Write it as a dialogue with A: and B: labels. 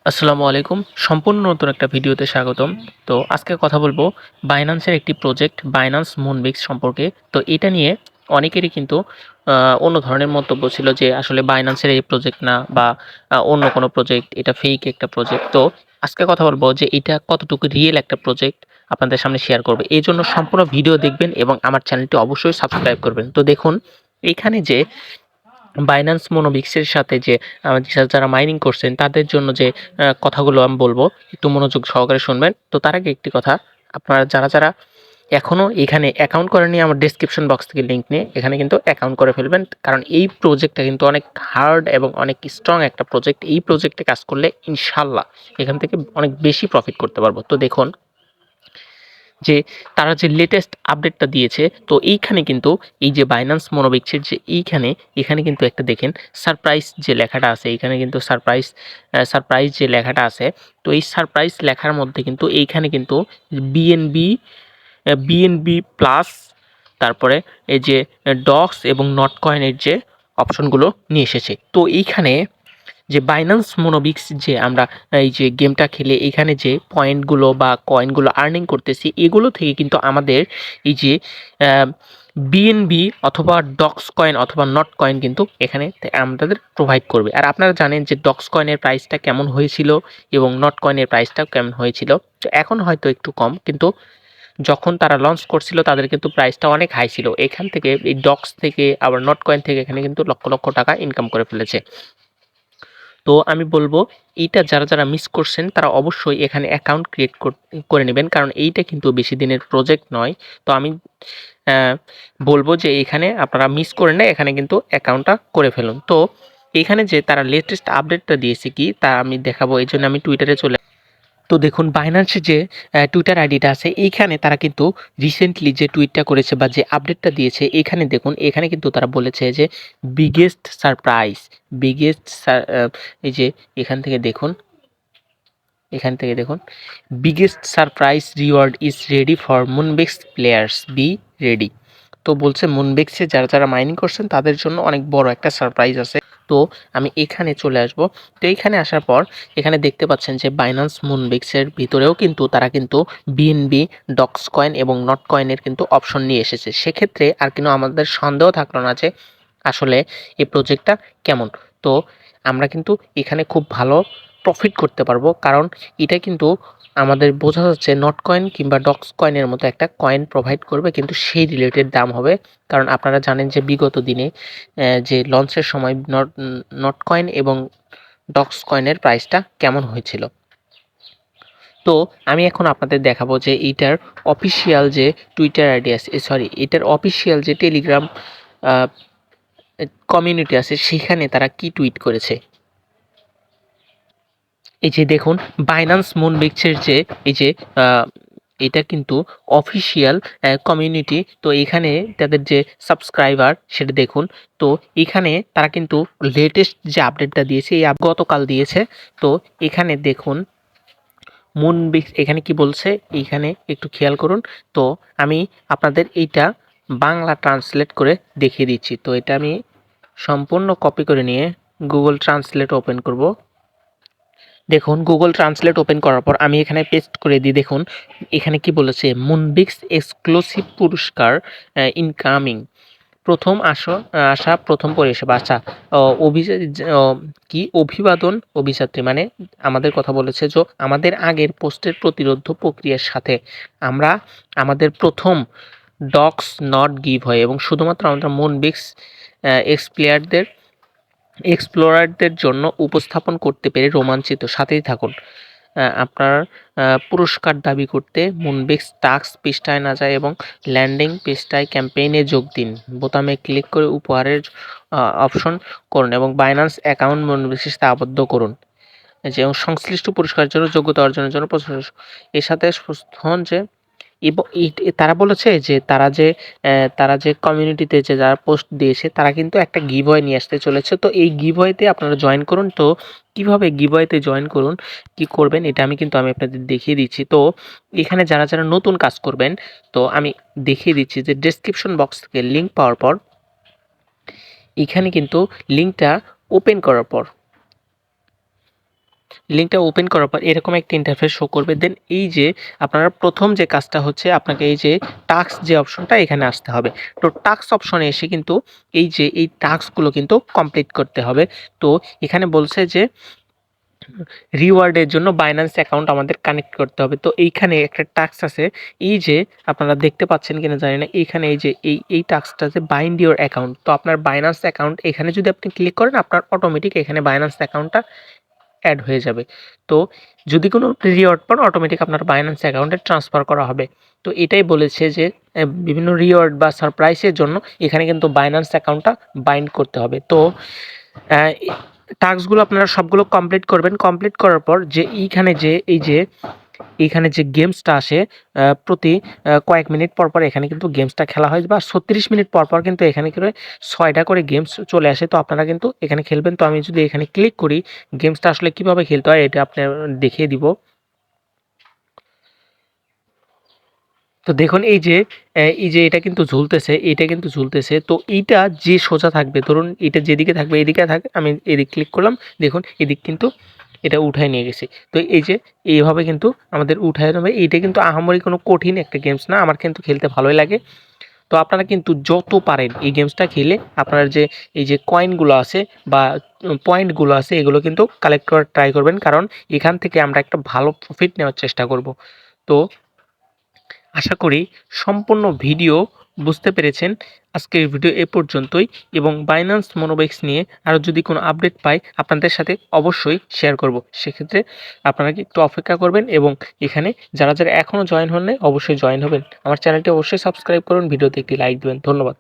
A: আসসালামু আলাইকুম। সম্পূর্ণ নতুন একটা ভিডিওতে স্বাগতম। তো আজকে কথা বলবো বাইন্যান্সের একটি প্রজেক্ট বাইন্যান্স মুনবিক্স সম্পর্কে। তো এটা নিয়ে অনেকেরই কিন্তু অন্য ধরনের মন্তব্য ছিল যে আসলে বাইন্যান্সের এই প্রজেক্ট না বা অন্য কোনো প্রজেক্ট, এটা ফেক একটা প্রজেক্ট। তো আজকে কথা বলবো যে এটা কতটুকু রিয়েল একটা প্রজেক্ট আপনাদের সামনে শেয়ার করবে। এইজন্য সম্পূর্ণ ভিডিও দেখবেন এবং আমার চ্যানেলটি অবশ্যই সাবস্ক্রাইব করবেন। তো দেখুন এখানে যে বাইন্যান্স মোনোবিক্সের সাথে যে যারা মাইনিং করছেন তাদের জন্য যে কথাগুলো আমি বলবো, একটু মনোযোগ সহকারে শুনবেন। তো তার আগে একটি কথা, আপনারা যারা এখনো এখানে অ্যাকাউন্ট করেননি, আমার ডেসক্রিপশন বক্স থেকে লিঙ্ক নিয়ে এখানে কিন্তু অ্যাকাউন্ট করে ফেলবেন। কারণ এই প্রজেক্টটা কিন্তু অনেক হার্ড এবং অনেক স্ট্রং একটা প্রজেক্ট। এই প্রজেক্টে কাজ করলে ইনশাল্লাহ এখান থেকে অনেক বেশি প্রফিট করতে পারবো। তো দেখুন যে তারা যে লেটেস্ট আপডেটটা দিয়েছে, তো এইখানে কিন্তু এই যে বাইন্যান্স মোনোবিক্সের যে এখানে কিন্তু একটা দেখেন সারপ্রাইজ যে লেখাটা আছে, এখানে কিন্তু সারপ্রাইজ যে লেখাটা আছে। তো এই সারপ্রাইজ লেখার মধ্যে কিন্তু এইখানে কিন্তু বিএনবি বিএনবি প্লাস, তারপরে এই যে ডক্স এবং নট কয়েনের যে অপশনগুলো নিয়ে এসেছে। তো এইখানে যে বাইন্যান্স মোনোবিক্স যে আমরা এই যে গেমটা খেলে এখানে যে পয়েন্টগুলো বা কয়েনগুলো আর্নিং করতেছি, এগুলো থেকে কিন্তু আমাদের এই যে বিএনবি অথবা ডক্স কয়েন অথবা নট কয়েন কিন্তু এখানে আমাদের প্রোভাইড করবে। আর আপনারা জানেন যে ডক্স কয়েনের প্রাইসটা কেমন হয়েছিল এবং নট কয়েনের প্রাইসটাও কেমন হয়েছিল। তো এখন হয়তো একটু কম, কিন্তু যখন তারা লঞ্চ করছিল তাদের কিন্তু প্রাইসটা অনেক হাই ছিল। এখান থেকে এই ডক্স থেকে আবার নট কয়েন থেকে এখানে কিন্তু লক্ষ লক্ষ টাকা ইনকাম করে ফেলেছে। তো আমি বলব এইটা যারা মিস করছেন তারা অবশ্যই এখানে অ্যাকাউন্ট ক্রিয়েট করে নেবেন, কারণ এইটা কিন্তু বেশি দিনের প্রজেক্ট নয়। তো আমি আহ, বলবো যে এখানে আপনারা মিস করেন না, এখানে কিন্তু অ্যাকাউন্টটা করে ফেলুন। তো এখানে যে তারা লেটেস্ট আপডেটটা দিয়েছে কি তা আমি দেখাবো, এই জন্য আমি টুইটারে চলে। তো দেখুন বাইন্যান্সের যে টুইটার আইডিটা আছে, এইখানে তারা কিন্তু রিসেন্টলি যে টুইটটা করেছে বা যে আপডেটটা দিয়েছে, এখানে দেখুন এখানে কিন্তু তারা বলেছে যে বিগেস্ট সারপ্রাইজ, বিগেস্ট এই যে এখান থেকে দেখুন, এখান থেকে দেখুন biggest surprise reward is ready for Moonbix players, be ready. তো বলছে মুনবেক্সে যারা মাইনিং করছেন তাদের জন্য অনেক বড় একটা সারপ্রাইজ আছে। তো আমি এখানে চলে আসব। তো এইখানে আসার পর এখানে দেখতে পাচ্ছেন যে বাইন্যান্স মুনবেক্সের ভিতরেও কিন্তু তারা কিন্তু বিএনবি ডক্স কয়েন এবং নট কয়েনের কিন্তু অপশন নিয়ে এসেছে। সেক্ষেত্রে আর কিন্তু আমাদের সন্দেহ থাকলো না যে আসলে এই প্রজেক্টটা কেমন। তো আমরা কিন্তু এখানে খুব ভালো প্রফিট করতে পারবো, কারণ এটা কিন্তু আমাদের বোঝা যাচ্ছে নট কয়েন কিংবা ডক্স কয়েনের মতো একটা কয়েন প্রোভাইড করবে, কিন্তু সেই রিলেটেড দাম হবে। কারণ আপনারা জানেন যে বিগত দিনে যে লঞ্চের সময় নট কয়েন এবং ডক্স কয়েনের প্রাইসটা কেমন হয়েছিল। তো আমি এখন আপনাদের দেখাবো যে এইটার অফিসিয়াল যে টুইটার আইডি আছে, সরি এটার অফিসিয়াল যে টেলিগ্রাম কমিউনিটি আছে সেখানে তারা কি টুইট করেছে। এই যে দেখুন বাইন্যান্স মুনবিক্সের যে এই যে এটা কিন্তু অফিসিয়াল কমিউনিটি। তো এখানে তাদের যে সাবস্ক্রাইবার সেটা দেখুন। তো এখানে তারা কিন্তু লেটেস্ট যে আপডেটটা দিয়েছে এই গতকাল দিয়েছে। তো এখানে দেখুন মুনবিক্স এখানে কি বলছে, এইখানে একটু খেয়াল করুন। তো আমি আপনাদের এইটা বাংলা ট্রান্সলেট করে দেখিয়ে দিচ্ছি। তো এটা আমি সম্পূর্ণ কপি করে নিয়ে গুগল ট্রান্সলেট ওপেন করব। দেখুন গুগল ট্রান্সলেট ওপেন করার পর আমি এখানে পেস্ট করে দিই। দেখুন এখানে কি বলেছে, মুনবিক্স এক্সক্লুসিভ পুরস্কার ইনকামিং, প্রথম আসা প্রথম পরিষেবা। আচ্ছা, কি অভিবাদন অভিযাত্রী, মানে আমাদের কথা বলেছে যে আমাদের আগের পোস্টের প্রতিরোধ প্রক্রিয়ার সাথে আমরা আমাদের প্রথম ডক্স নট গিভ হয় এবং শুধুমাত্র আমরা মুনবিক্স এক্সপ্লেয়ারদের এক্সপ্লোরারদের জন্য উপস্থাপন করতে পেরে রোমাঞ্চিত। সাথেই থাকুন। আপনার পুরস্কার দাবি করতে মুনবিক্স টাস্ক পৃষ্ঠায় না যায় এবং ল্যান্ডিং পৃষ্ঠায় ক্যাম্পেইনে যোগ দিন বোতামে ক্লিক করে উপহারের অপশন করুন এবং বাইন্যান্স অ্যাকাউন্ট মুনবিক্সের সাথে আবদ্ধ করুন যে সংশ্লিষ্ট পুরস্কারের জন্য যোগ্যতা অর্জনের জন্য এর সাথে সুস্থ হন যে এবং তারা বলেছে যে তারা যে কমিউনিটিতে যে যারা পোস্ট দিয়েছে তারা কিন্তু একটা গিভওয়ে নিয়ে আসতে চলেছে। তো এই গিভওয়েতে আপনারা জয়েন করুন। তো কিভাবে গিভওয়েতে জয়েন করুন, কি করবেন, এটা আমি আপনাদের দেখিয়ে দিচ্ছি। তো এখানে যারা নতুন কাজ করবেন, তো আমি দেখিয়ে দিচ্ছি যে ডেসক্রিপশন বক্স থেকে লিঙ্ক পাওয়ার পর এখানে কিন্তু লিঙ্কটা ওপেন করার পর লিঙ্কটা ওপেন করার পর এরকম একটা ইন্টারফেস শো করবে। দেন এই যে আপনারা প্রথম যে কাজটা হচ্ছে আপনাকে এই যে টাস্ক যে অপশনটা এখানে আসতে হবে। তো টাস্ক অপশনে এসে কিন্তু এই যে এই টাস্কগুলো কিন্তু কমপ্লিট করতে হবে। তো এখানে বলছে যে রিওয়ার্ডের জন্য বাইন্যান্স অ্যাকাউন্ট আমাদের কানেক্ট করতে হবে। তো এইখানে একটা টাস্ক আছে, এই যে আপনারা দেখতে পাচ্ছেন কিনা জানি না, এইখানে এই যে এই টাস্কটা আছে বাইন্ড ইওর অ্যাকাউন্ট। তো আপনার বাইন্যান্স অ্যাকাউন্ট এখানে যদি আপনি ক্লিক করেন আপনার অটোমেটিক এখানে বাইন্যান্স অ্যাকাউন্টটা অ্যাড হয়ে যাবে। তো যদি কোনো রিওয়ার্ড পান অটোমেটিক আপনার বাইন্যান্স অ্যাকাউন্টে ট্রান্সফার করা হবে। তো এটাই বলেছে যে বিভিন্ন রিওয়ার্ড বা সারপ্রাইজের জন্য এখানে কিন্তু বাইন্যান্স অ্যাকাউন্টটা বাইন্ড করতে হবে। তো টাস্কগুলো আপনারা সবগুলো কমপ্লিট করবেন। কমপ্লিট করার পর যে এইখানে যে গেমসটা আসে প্রতি কয়েক মিনিট পর পর এখানে কিন্তু গেমসটা খেলা হয়, বা 36 মিনিট পর পর কিন্তু এখানে করে 6টা করে গেমস চলে আসে। তো আপনারা কিন্তু এখানে খেলবেন। তো আমি যদি এখানে ক্লিক করি গেমসটা আসলে কিভাবে খেলতে হয় এটা আপনার দেখিয়ে দিব। তো দেখুন এই যে এটা কিন্তু ঝুলতেছে। তো এইটা যে সোজা থাকবে, ধরুন এটা যেদিকে থাকবে এদিকে থাকে, আমি এদিক ক্লিক করলাম, দেখুন এদিক কিন্তু এটা উঠায় নিয়ে গেছি। তো এই যে এইভাবে কিন্তু আমাদের উঠায় নেবে। এইটা কিন্তু আহামরি কোনো কঠিন একটা গেমস না, আমার কিন্তু খেলতে ভালোই লাগে। তো আপনারা কিন্তু যত পারেন এই গেমসটা খেলে আপনার যে এই যে কয়েনগুলো আছে বা পয়েন্টগুলো আছে এগুলো কিন্তু কালেক্ট করার ট্রাই করবেন, কারণ এখান থেকে আমরা একটা ভালো প্রফিট নেওয়ার চেষ্টা করব। তো আশা করি সম্পূর্ণ ভিডিও বুঝতে পেরেছেন। আজকের ভিডিও এ পর্যন্তই, এবং বাইন্যান্স মোনোবেক্স নিয়ে আরও যদি কোনো আপডেট পাই আপনাদের সাথে অবশ্যই শেয়ার করব। সেক্ষেত্রে আপনারা কি একটু অপেক্ষা করবেন, এবং এখানে যারা এখনও জয়েন হন নাই অবশ্যই জয়েন হবেন। আমার চ্যানেলটি অবশ্যই সাবস্ক্রাইব করুন, ভিডিওতে একটি লাইক দেবেন। ধন্যবাদ।